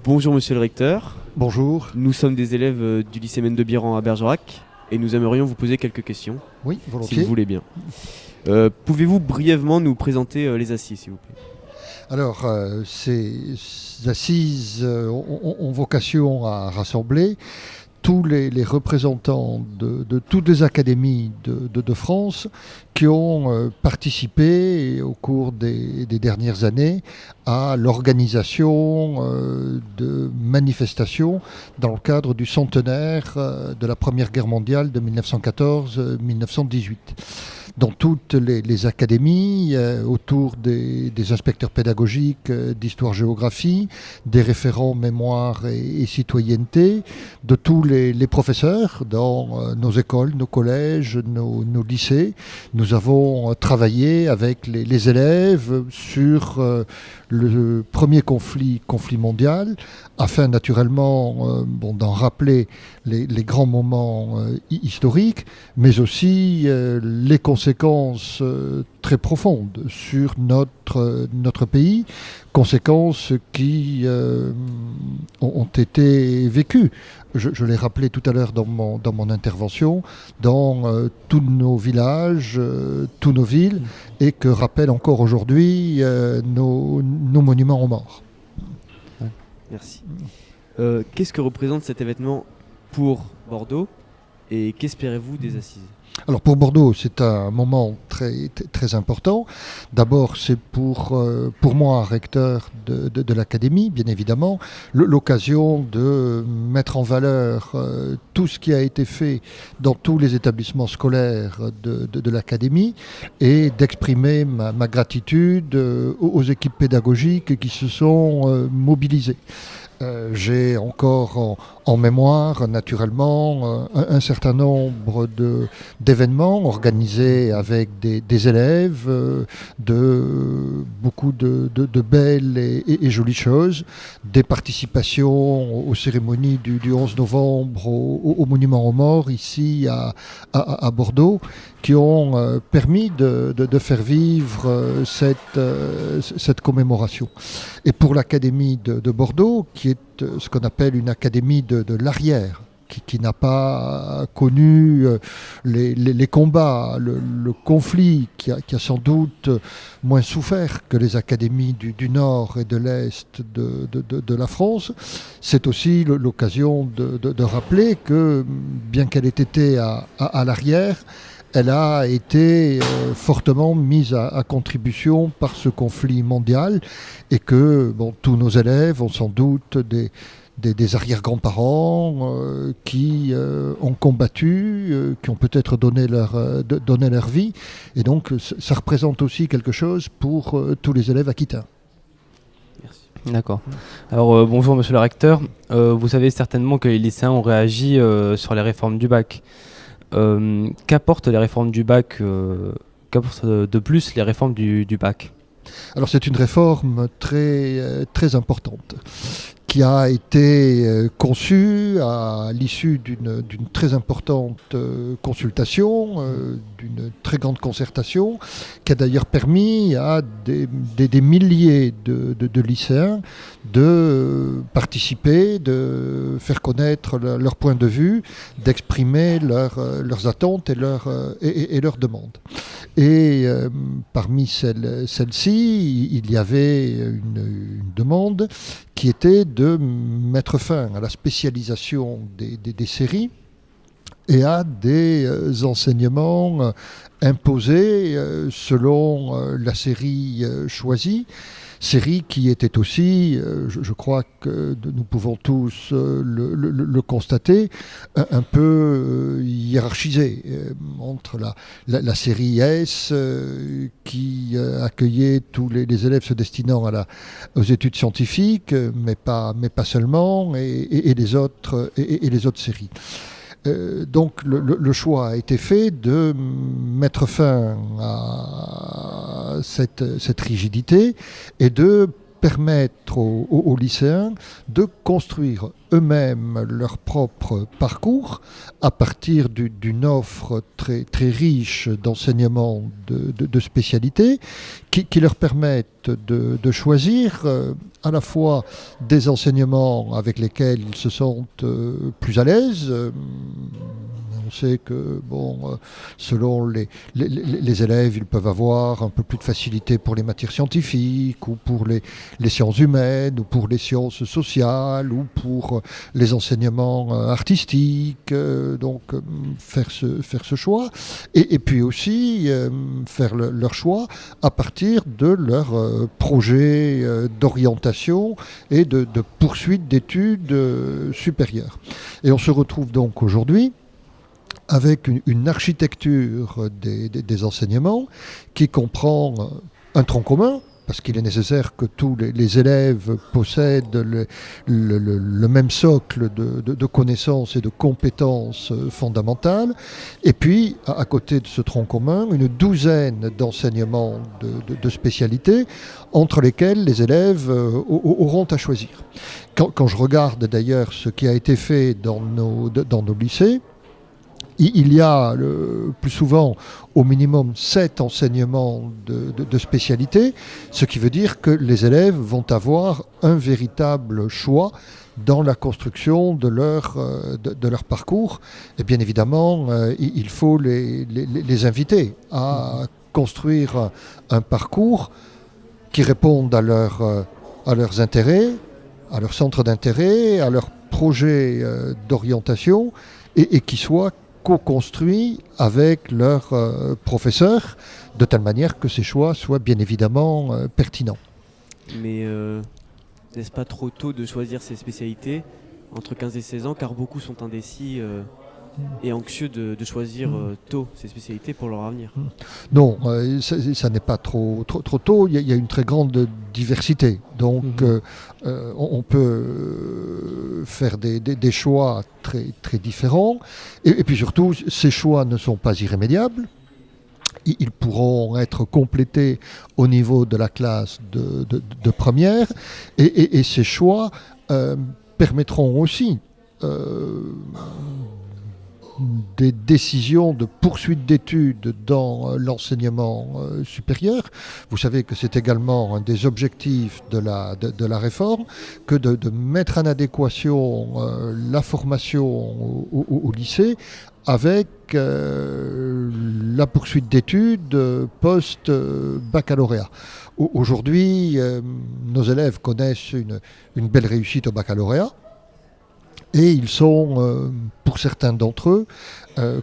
Bonjour monsieur le recteur, Bonjour. nous sommes des élèves du lycée Mène de Biran à Bergerac et nous aimerions vous poser quelques questions, Oui, si volontiers. vous voulez bien. Pouvez-vous brièvement nous présenter les assises, s'il vous plaît? Alors, ces assises ont vocation à rassembler tous les représentants de toutes les académies de France qui ont participé au cours des dernières années à l'organisation de manifestations dans le cadre du centenaire de la Première Guerre mondiale de 1914-1918. Dans toutes les académies, autour des inspecteurs pédagogiques d'histoire-géographie, des référents mémoire et citoyenneté, de tous les professeurs dans nos écoles, nos collèges, nos lycées. Nous avons travaillé avec les élèves sur le premier conflit mondial, afin naturellement d'en rappeler les grands moments historiques, mais aussi les conséquences très profondes sur notre pays, conséquences qui ont été vécues. Je l'ai rappelé tout à l'heure dans mon intervention, dans tous nos villages, tous nos villes, et que rappellent encore aujourd'hui nos monuments aux morts. Merci. Qu'est-ce que représente cet événement pour Bordeaux et qu'espérez-vous des assises? Alors pour Bordeaux, c'est un moment très important. D'abord, c'est pour moi, recteur de l'académie, bien évidemment, l'occasion de mettre en valeur tout ce qui a été fait dans tous les établissements scolaires de l'académie et d'exprimer ma gratitude aux équipes pédagogiques qui se sont mobilisées. J'ai encore en mémoire, naturellement, un certain nombre d'événements organisés avec des élèves, beaucoup de belles et jolies choses, des participations aux cérémonies du 11 novembre au Monument aux Morts, ici à Bordeaux, qui ont permis de faire vivre cette commémoration. Et pour l'Académie de Bordeaux, qui est ce qu'on appelle une académie de l'arrière, qui n'a pas connu les combats, le conflit, qui a sans doute moins souffert que les académies du Nord et de l'Est de la France. C'est aussi l'occasion de rappeler que, bien qu'elle ait été à l'arrière, elle a été fortement mise à contribution par ce conflit mondial et que tous nos élèves ont sans doute des arrière-grands-parents qui ont combattu, qui ont peut-être donné leur vie. Et donc ça représente aussi quelque chose pour tous les élèves aquitains. Merci. D'accord. Alors bonjour monsieur le recteur. Vous savez certainement que les lycéens ont réagi sur les réformes du bac. Qu'apportent les réformes du bac, qu'apportent de plus les réformes du bac? Alors c'est une réforme très importante qui a été conçue à l'issue d'une très importante consultation, d'une très grande concertation, qui a d'ailleurs permis à des milliers de lycéens de participer, de faire connaître leur point de vue, d'exprimer leurs attentes et leurs demandes. Et parmi celles-ci, il y avait une demande qui était de mettre fin à la spécialisation des séries et à des enseignements imposés selon la série choisie. Série qui était aussi, je crois que nous pouvons tous le constater, un peu hiérarchisée entre la série S qui accueillait tous les élèves se destinant aux études scientifiques, mais pas seulement, et les autres séries. Donc le choix a été fait de mettre fin à cette rigidité et de permettre aux lycéens de construire eux-mêmes leur propre parcours à partir d'une offre très, très riche d'enseignements de spécialité qui leur permettent de choisir à la fois des enseignements avec lesquels ils se sentent plus à l'aise. On sait que, selon les élèves, ils peuvent avoir un peu plus de facilité pour les matières scientifiques ou pour les sciences humaines ou pour les sciences sociales ou pour les enseignements artistiques. Faire ce choix. Et puis aussi faire leur choix à partir de leur projet d'orientation et de poursuite d'études supérieures. Et on se retrouve donc aujourd'hui avec une architecture des enseignements qui comprend un tronc commun, parce qu'il est nécessaire que tous les élèves possèdent le même socle de connaissances et de compétences fondamentales. Et puis, à côté de ce tronc commun, une douzaine d'enseignements de spécialités entre lesquels les élèves auront à choisir. Quand je regarde d'ailleurs ce qui a été fait dans nos lycées, il y a plus souvent au minimum 7 enseignements de spécialité, ce qui veut dire que les élèves vont avoir un véritable choix dans la construction de leur parcours. Et bien évidemment, il faut les inviter à construire un parcours qui réponde à leurs intérêts, à leur centre d'intérêt, à leur projet d'orientation et qui soit co-construit avec leurs professeurs, de telle manière que ces choix soient bien évidemment pertinents. Mais n'est-ce pas trop tôt de choisir ces spécialités entre 15 et 16 ans, car beaucoup sont indécis et anxieux de choisir tôt ces spécialités pour leur avenir? Non, ça n'est pas trop tôt, il y a une très grande diversité. Donc on peut faire des choix très, très différents. Et puis surtout, ces choix ne sont pas irrémédiables. Ils pourront être complétés au niveau de la classe de première. Et ces choix permettront aussi des décisions de poursuite d'études dans l'enseignement supérieur. Vous savez que c'est également un des objectifs de la réforme, que de mettre en adéquation la formation au lycée avec la poursuite d'études post-baccalauréat. Aujourd'hui, nos élèves connaissent une belle réussite au baccalauréat. Et ils sont, pour certains d'entre eux,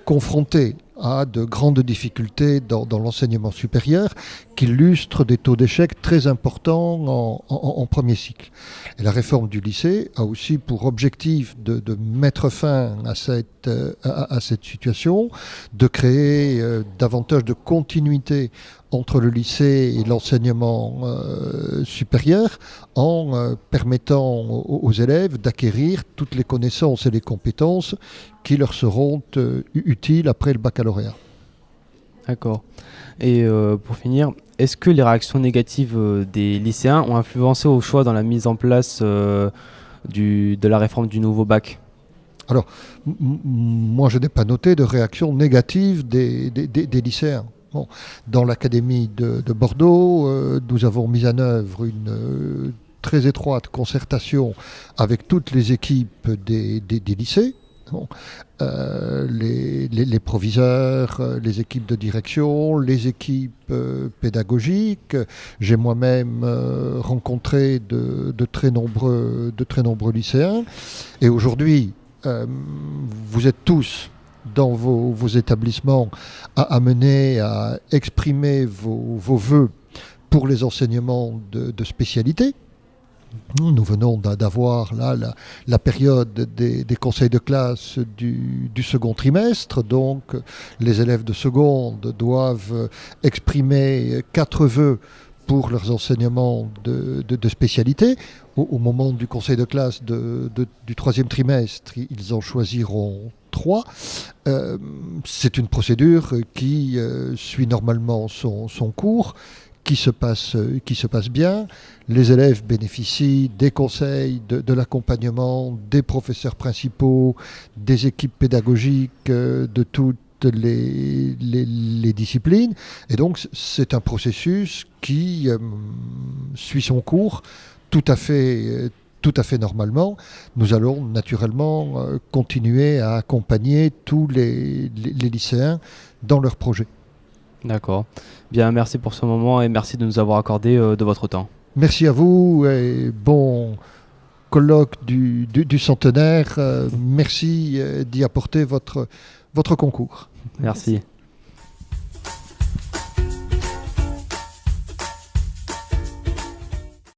confrontés à de grandes difficultés dans l'enseignement supérieur qui illustrent des taux d'échec très importants en premier cycle. Et la réforme du lycée a aussi pour objectif de mettre fin à cette situation, de créer davantage de continuité entre le lycée et l'enseignement supérieur en permettant aux élèves d'acquérir toutes les connaissances et les compétences qui leur seront utiles après le baccalauréat. D'accord. Et pour finir, est-ce que les réactions négatives des lycéens ont influencé au choix dans la mise en place de la réforme du nouveau bac ? Alors, moi je n'ai pas noté de réaction négative des lycéens. Bon, dans l'académie de Bordeaux, nous avons mis en œuvre une très étroite concertation avec toutes les équipes des lycées. Bon, les proviseurs, les équipes de direction, les équipes pédagogiques. J'ai moi-même rencontré de très nombreux lycéens. Et aujourd'hui, vous êtes tous dans vos établissements amenés à exprimer vos vœux pour les enseignements de spécialité. Nous venons d'avoir là la période des conseils de classe du second trimestre, donc les élèves de seconde doivent exprimer 4 vœux pour leurs enseignements de spécialité. Au moment du conseil de classe du troisième trimestre, ils en choisiront 3. C'est une procédure qui suit normalement son cours, qui se passe bien. Les élèves bénéficient des conseils, de l'accompagnement des professeurs principaux, des équipes pédagogiques, de toutes les disciplines. Et donc, c'est un processus qui suit son cours tout à fait normalement. Nous allons naturellement continuer à accompagner tous les lycéens dans leurs projets. D'accord. Bien, merci pour ce moment et merci de nous avoir accordé de votre temps. Merci à vous et bon colloque du centenaire. Merci d'y apporter votre concours. Merci.